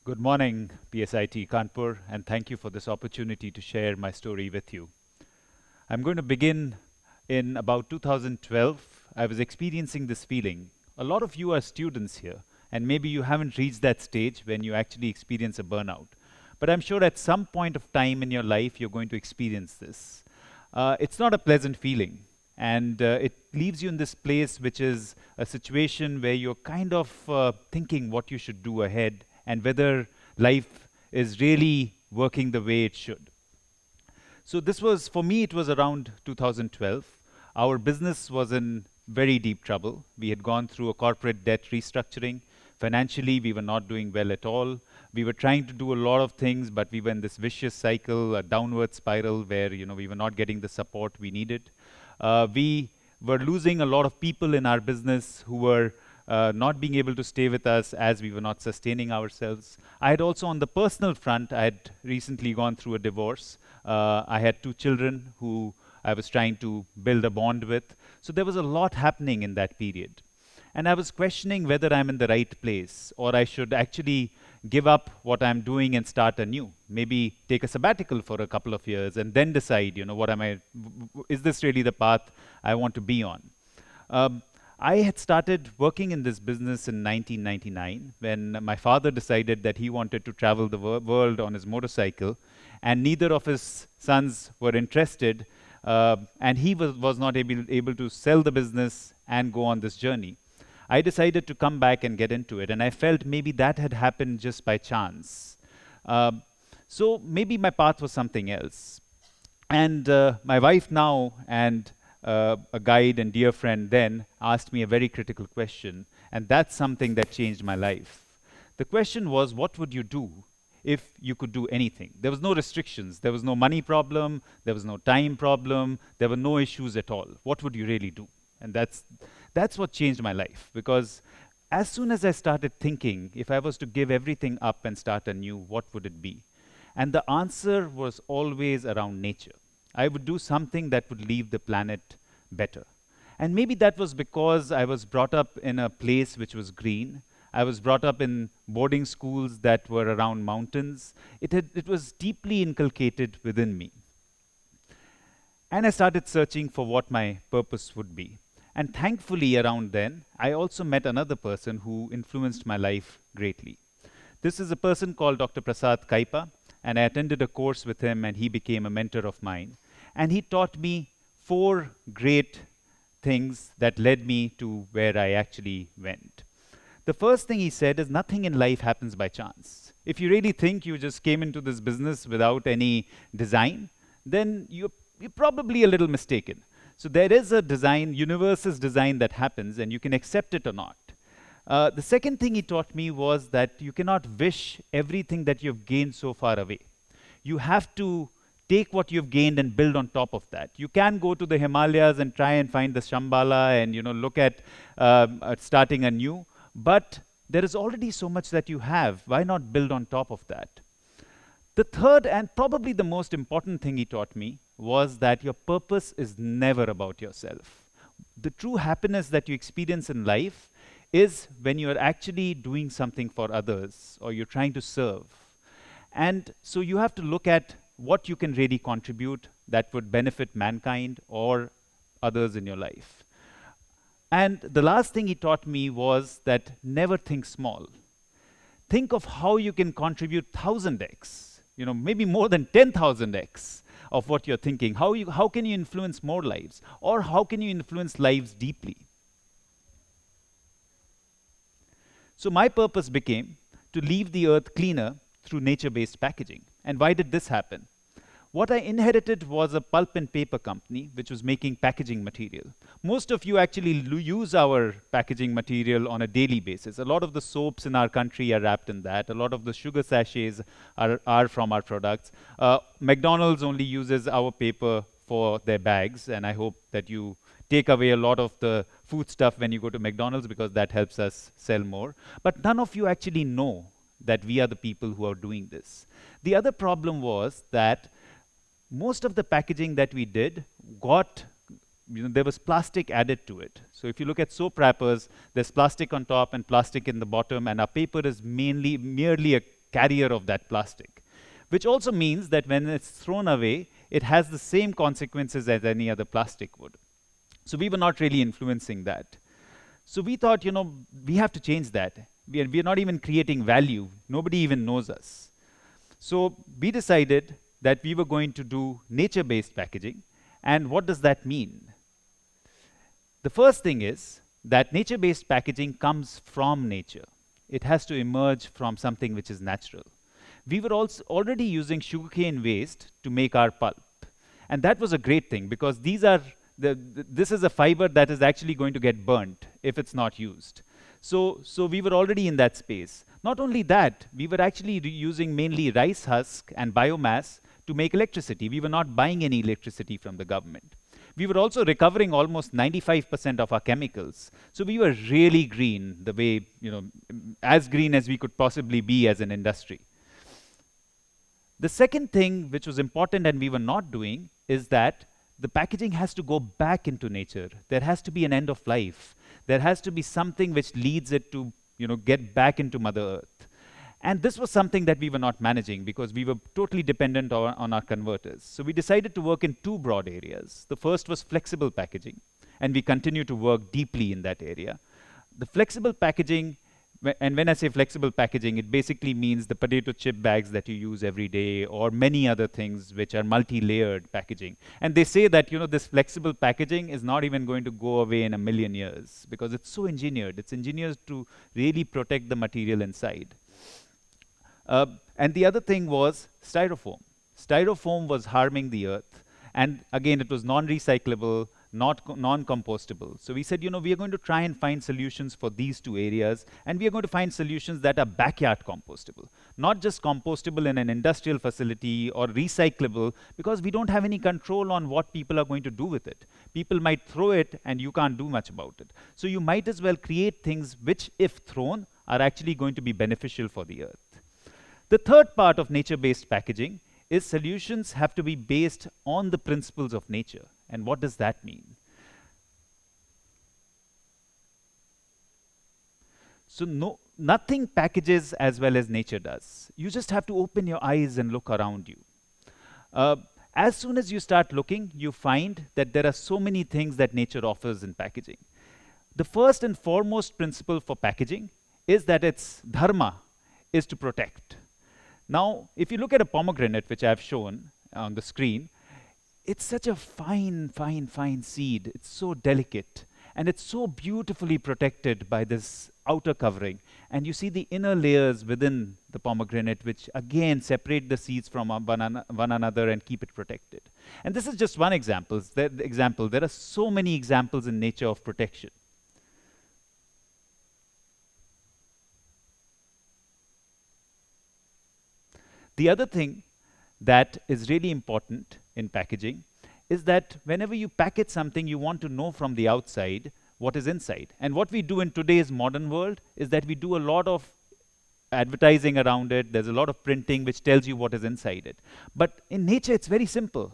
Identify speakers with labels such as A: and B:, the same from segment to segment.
A: Good morning, PSIT Kanpur, and thank you for this opportunity to share my story with you. I'm going to begin in about 2012. I was experiencing this feeling. A lot of you are students here, and maybe you haven't reached that stage when you actually experience a burnout. But I'm sure at some point of time in your life, you're going to experience this. It's not a pleasant feeling, and it leaves you in this place, which is a situation where you're kind of thinking what you should do ahead and whether life is really working the way it should. So this was, for me, it was around 2012. Our business was in very deep trouble. We had gone through a corporate debt restructuring. Financially, we were not doing well at all. We were trying to do a lot of things, but we were in this vicious cycle, a downward spiral where we were not getting the support we needed. We were losing a lot of people in our business who were not being able to stay with us as we were not sustaining ourselves. I had also, on the personal front, I had recently gone through a divorce. I had 2 children who I was trying to build a bond with. So there was a lot happening in that period. And I was questioning whether I'm in the right place or I should actually give up what I'm doing and start anew. Maybe take a sabbatical for a couple of years and then decide, what am I, is this really the path I want to be on? I had started working in this business in 1999 when my father decided that he wanted to travel the world on his motorcycle, and neither of his sons were interested, and he was not able to sell the business and go on this journey. I decided to come back and get into it, and I felt maybe that had happened just by chance. So maybe my path was something else. And my wife now and a guide and dear friend then asked me a very critical question, and that's something that changed my life. The question was, what would you do if you could do anything? There was no restrictions. There was no money problem. There was no time problem. There were no issues at all. What would you really do? And that's what changed my life, because as soon as I started thinking, if I was to give everything up and start anew, what would it be? And the answer was always around nature. I would do something that would leave the planet better. And maybe that was because I was brought up in a place which was green. I was brought up in boarding schools that were around mountains. It was deeply inculcated within me. And I started searching for what my purpose would be. And thankfully, around then, I also met another person who influenced my life greatly. This is a person called Dr. Prasad Kaipa, and I attended a course with him, and he became a mentor of mine. And he taught me 4 great things that led me to where I actually went. The first thing he said is nothing in life happens by chance. If you really think you just came into this business without any design, then you're probably a little mistaken. So there is a design, universe's design that happens, and you can accept it or not. The second thing he taught me was that you cannot wish everything that you've gained so far away. You have to take what you've gained and build on top of that. You can go to the Himalayas and try and find the Shambhala and look at starting anew, but there is already so much that you have. Why not build on top of that? The third and probably the most important thing he taught me was that your purpose is never about yourself. The true happiness that you experience in life is when you're actually doing something for others or you're trying to serve. And so you have to look at what you can really contribute that would benefit mankind or others in your life. And the last thing he taught me was that never think small. Think of how you can contribute 1000x, maybe more than 10,000x of what you're thinking. How can you influence more lives? Or how can you influence lives deeply? So my purpose became to leave the earth cleaner through nature-based packaging. And why did this happen? What I inherited was a pulp and paper company which was making packaging material. Most of you actually use our packaging material on a daily basis. A lot of the soaps in our country are wrapped in that. A lot of the sugar sachets are from our products. McDonald's only uses our paper for their bags, and I hope that you take away a lot of the food stuff when you go to McDonald's, because that helps us sell more. But none of you actually know that we are the people who are doing this. The other problem was that most of the packaging that we did there was plastic added to it. So if you look at soap wrappers, there's plastic on top and plastic in the bottom, and our paper is merely a carrier of that plastic, which also means that when it's thrown away, it has the same consequences as any other plastic would. So we were not really influencing that. So we thought, we have to change that. We are not even creating value. Nobody even knows us. So we decided that we were going to do nature-based packaging. And what does that mean? The first thing is that nature-based packaging comes from nature. It has to emerge from something which is natural. We were also already using sugarcane waste to make our pulp. And that was a great thing because this is a fiber that is actually going to get burnt if it's not used. So we were already in that space. Not only that, we were actually using mainly rice husk and biomass to make electricity. We were not buying any electricity from the government. We were also recovering almost 95% of our chemicals. So we were really green, the way, as green as we could possibly be as an industry. The second thing which was important and we were not doing is that the packaging has to go back into nature. There has to be an end of life. There has to be something which leads it to, get back into Mother Earth. And this was something that we were not managing because we were totally dependent on our converters. So we decided to work in two broad areas. The first was flexible packaging, and we continue to work deeply in that area. The flexible packaging, and when I say flexible packaging, it basically means the potato chip bags that you use every day or many other things which are multi-layered packaging. And they say that, this flexible packaging is not even going to go away in 1,000,000 years because it's so engineered. It's engineered to really protect the material inside. And the other thing was styrofoam. Styrofoam was harming the earth. And again, it was non-recyclable, non-compostable. So we said, we are going to try and find solutions for these two areas. And we are going to find solutions that are backyard compostable. Not just compostable in an industrial facility or recyclable, because we don't have any control on what people are going to do with it. People might throw it and you can't do much about it. So you might as well create things which, if thrown, are actually going to be beneficial for the earth. The third part of nature-based packaging is solutions have to be based on the principles of nature. And what does that mean? So nothing packages as well as nature does. You just have to open your eyes and look around you. As soon as you start looking, you find that there are so many things that nature offers in packaging. The first and foremost principle for packaging is that its dharma is to protect. Now, if you look at a pomegranate, which I've shown on the screen, it's such a fine, fine, fine seed. It's so delicate. And it's so beautifully protected by this outer covering. And you see the inner layers within the pomegranate, which again separate the seeds from one another and keep it protected. And this is just one example. There are so many examples in nature of protection. The other thing that is really important in packaging is that whenever you package something, you want to know from the outside what is inside. And what we do in today's modern world is that we do a lot of advertising around it. There's a lot of printing which tells you what is inside it. But in nature, it's very simple.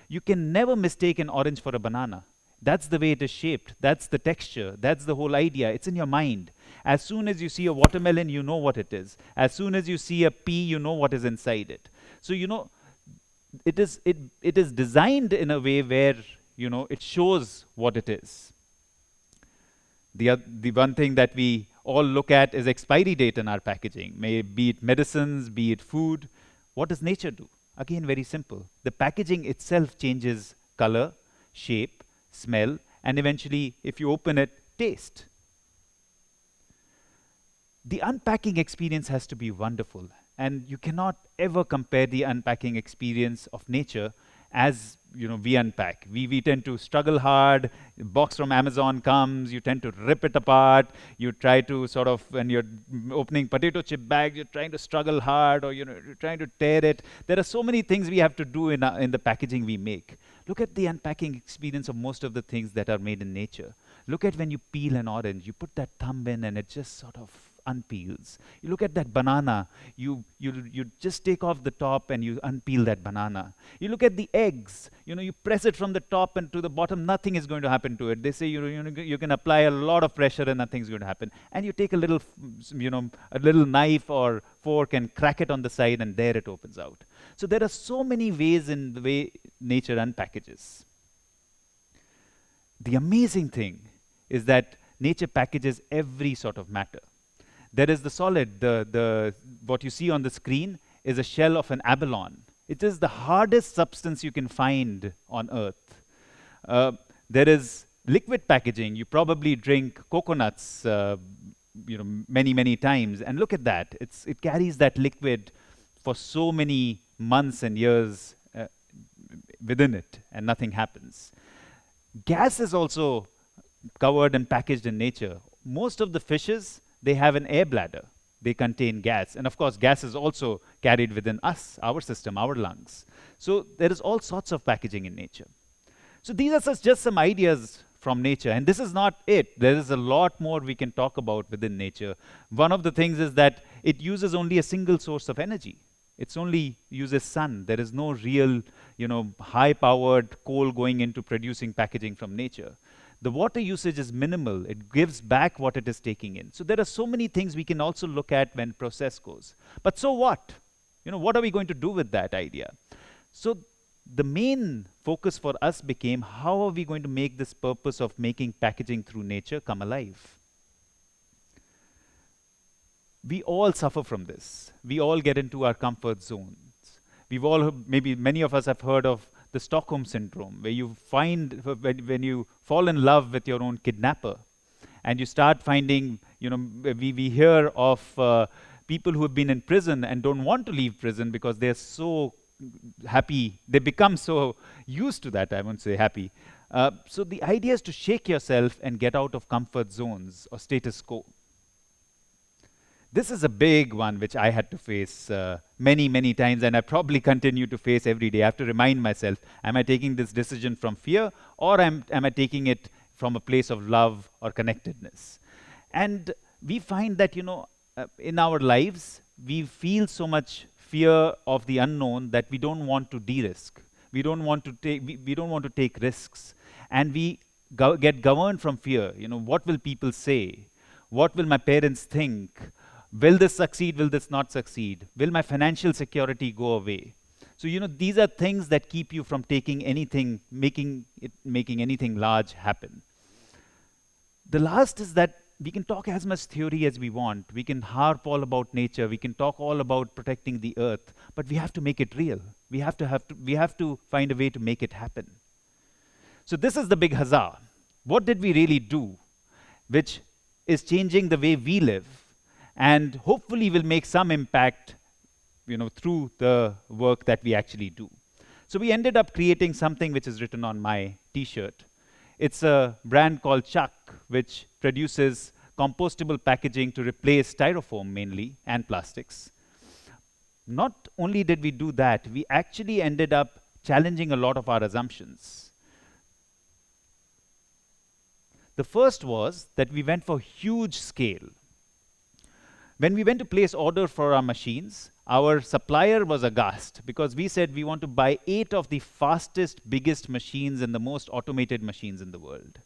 A: You can never mistake an orange for a banana. That's the way it is shaped. That's the texture. That's the whole idea. It's in your mind. As soon as you see a watermelon, you know what it is. As soon as you see a pea, you know what is inside it. So, it is designed in a way where, it shows what it is. The one thing that we all look at is expiry date in our packaging. Be it medicines, be it food. What does nature do? Again, very simple. The packaging itself changes color, shape, smell, and eventually, if you open it, taste. The unpacking experience has to be wonderful. And you cannot ever compare the unpacking experience of nature as we unpack. We tend to struggle hard. A box from Amazon comes, you tend to rip it apart. You try to sort of, when you're opening potato chip bags, you're trying to struggle hard, or you're trying to tear it. There are so many things we have to do in the packaging we make. Look at the unpacking experience of most of the things that are made in nature. Look at when you peel an orange, you put that thumb in and it just sort of unpeels. You look at that banana, you just take off the top and you unpeel that banana. You look at the eggs, you press it from the top and to the bottom, nothing is going to happen to it. They say you can apply a lot of pressure and nothing's going to happen. And you take a little, a little knife or fork and crack it on the side, and there it opens out. So there are so many ways in the way nature unpackages. The amazing thing is that nature packages every sort of matter. There is the solid, what you see on the screen is a shell of an abalone. It is the hardest substance you can find on earth. There is liquid packaging. You probably drink coconuts, many, many times, and look at that. It carries that liquid for so many months and years within it, and nothing happens. Gas is also covered and packaged in nature. Most of the fishes, they have an air bladder. They contain gas. And of course, gas is also carried within us, our system, our lungs. So there is all sorts of packaging in nature. So these are just some ideas from nature. And this is not it. There is a lot more we can talk about within nature. One of the things is that it uses only a single source of energy. It's only uses sun. There is no real, high-powered coal going into producing packaging from nature. The water usage is minimal. It gives back what it is taking in. So there are so many things we can also look at when process goes. But so what? What are we going to do with that idea? So the main focus for us became, how are we going to make this purpose of making packaging through nature come alive? We all suffer from this. We all get into our comfort zones. Maybe many of us have heard of the Stockholm syndrome, where you find, when you fall in love with your own kidnapper, and you start finding, we hear of people who have been in prison and don't want to leave prison because they're so happy. They become so used to that, I won't say happy. So the idea is to shake yourself and get out of comfort zones or status quo. This is a big one which I had to face many, many times, and I probably continue to face every day. I have to remind myself, am I taking this decision from fear, or am I taking it from a place of love or connectedness? And we find that, in our lives, we feel so much fear of the unknown that we don't want to de-risk. We don't want to take risks. And we get governed from fear. What will people say? What will my parents think? Will this succeed? Will this not succeed? Will my financial security go away? So, these are things that keep you from taking anything, making anything large happen. The last is that we can talk as much theory as we want. We can harp all about nature. We can talk all about protecting the earth, but we have to make it real. We have to find a way to make it happen. So this is the big huzzah. What did we really do, which is changing the way we live, and hopefully will make some impact, through the work that we actually do. So we ended up creating something which is written on my T-shirt. It's a brand called Chuck, which produces compostable packaging to replace styrofoam mainly and plastics. Not only did we do that, we actually ended up challenging a lot of our assumptions. The first was that we went for huge scale. When we went to place order for our machines, our supplier was aghast because we said we want to buy 8 of the fastest, biggest machines and the most automated machines in the world.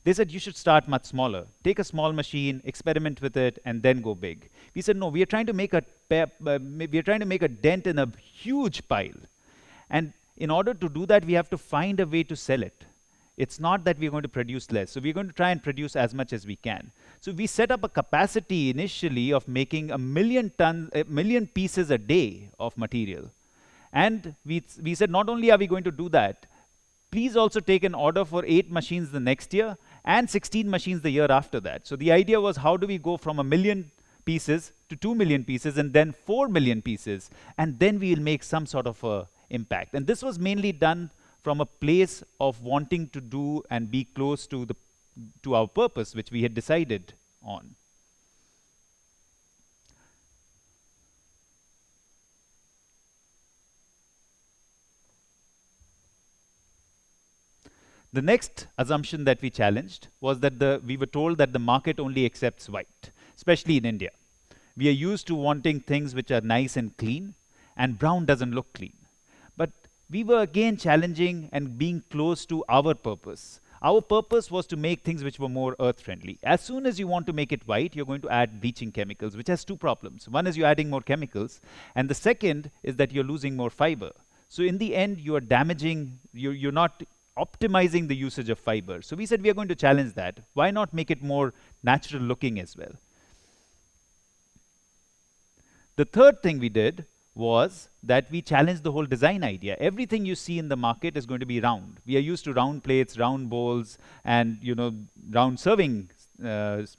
A: They said you should start much smaller. Take a small machine, experiment with it, and then go big. We said no, we are trying to make a dent in a huge pile. And in order to do that, we have to find a way to sell it. It's not that we're going to produce less. So we're going to try and produce as much as we can. So we set up a capacity initially of making 1 million pieces a day of material. And we said not only are we going to do that, please also take an order for 8 machines the next year and 16 machines the year after that. So the idea was, how do we go from 1 million pieces to 2 million pieces and then 4 million pieces, and then we will make some sort of a impact. And this was mainly done from a place of wanting to do and be close to our purpose, which we had decided on. The next assumption that we challenged was that we were told that the market only accepts white. especially in India. We are used to wanting things which are nice and clean, and brown doesn't look clean. But we were again challenging and being close to our purpose. Our purpose was to make things which were more earth friendly. As soon as you want to make it white, you're going to add bleaching chemicals, which has two problems. One is you're adding more chemicals, and the second is that you're losing more fiber. So in the end, you are damaging, you're not optimizing the usage of fiber. So we said we are going to challenge that. Why not make it more natural looking as well? The third thing we did was that we challenged the whole design idea. Everything you see in the market is going to be round. We are used to round plates, round bowls, and round serving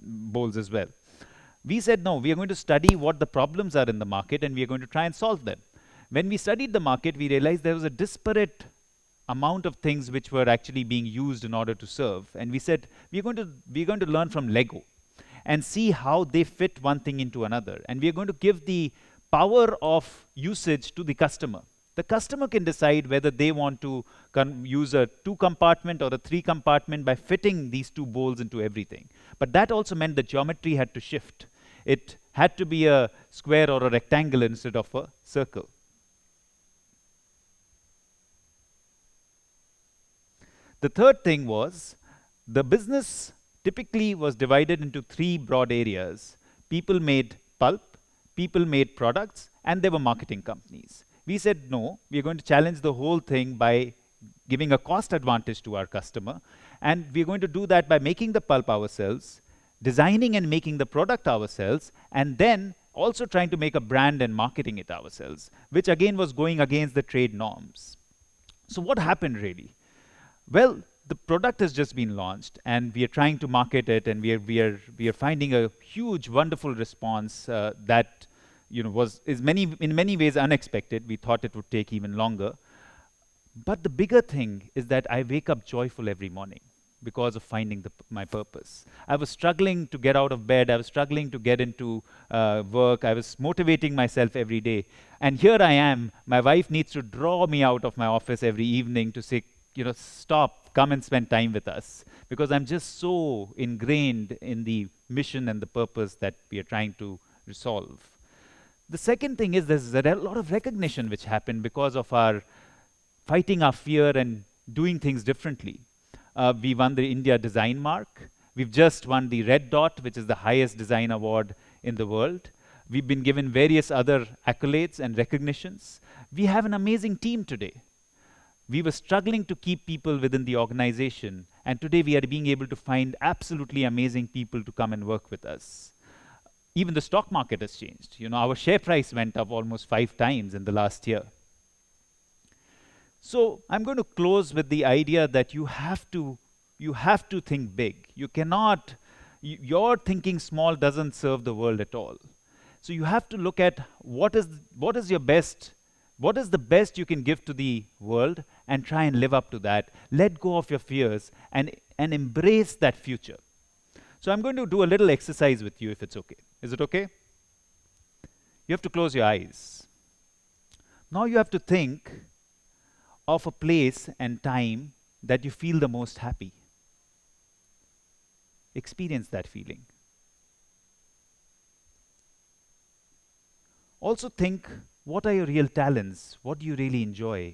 A: bowls as well. We said, no, we are going to study what the problems are in the market, and we are going to try and solve them. When we studied the market, we realized there was a disparate amount of things which were actually being used in order to serve. And we said, we're going to learn from Lego and see how they fit one thing into another. And we are going to give the power of usage to the customer. The customer can decide whether they want to use a 2-compartment or a 3-compartment by fitting these 2 bowls into everything. But that also meant the geometry had to shift. It had to be a square or a rectangle instead of a circle. The third thing was, the business typically was divided into 3 broad areas. People made pulp, people made products, and there were marketing companies. We said, no, we are going to challenge the whole thing by giving a cost advantage to our customer. And we are going to do that by making the pulp ourselves, designing and making the product ourselves, and then also trying to make a brand and marketing it ourselves, which again was going against the trade norms. So what happened really? Well, the product has just been launched, and we are trying to market it, and we are finding a huge, wonderful response that is in many ways unexpected. We thought it would take even longer. But the bigger thing is that I wake up joyful every morning because of finding my purpose. I was struggling to get out of bed. I was struggling to get into work. I was motivating myself every day. And here I am. My wife needs to draw me out of my office every evening to say, stop, come and spend time with us. Because I'm just so ingrained in the mission and the purpose that we are trying to resolve. The second thing is there's a lot of recognition which happened because of our fighting our fear and doing things differently. We won the India Design Mark. We've just won the Red Dot, which is the highest design award in the world. We've been given various other accolades and recognitions. We have an amazing team today. We were struggling to keep people within the organization, and today we are being able to find absolutely amazing people to come and work with us. Even the stock market has changed. Our share price went up almost 5 times in the last year. So I'm going to close with the idea that you have to think big. You cannot, your thinking small doesn't serve the world at all. So you have to look at what is your best. What is the best you can give to the world, and try and live up to that. Let go of your fears and embrace that future. So I'm going to do a little exercise with you if it's okay. Is it okay? You have to close your eyes. Now you have to think of a place and time that you feel the most happy. Experience that feeling. Also think, what are your real talents? What do you really enjoy?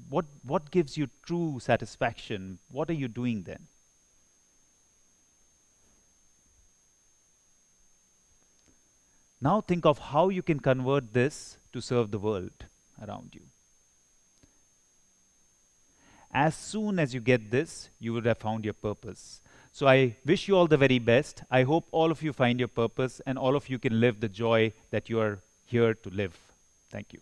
A: What gives you true satisfaction? What are you doing then? Now think of how you can convert this to serve the world around you. As soon as you get this, you would have found your purpose. So I wish you all the very best. I hope all of you find your purpose, and all of you can live the joy that you are here to live. Thank you.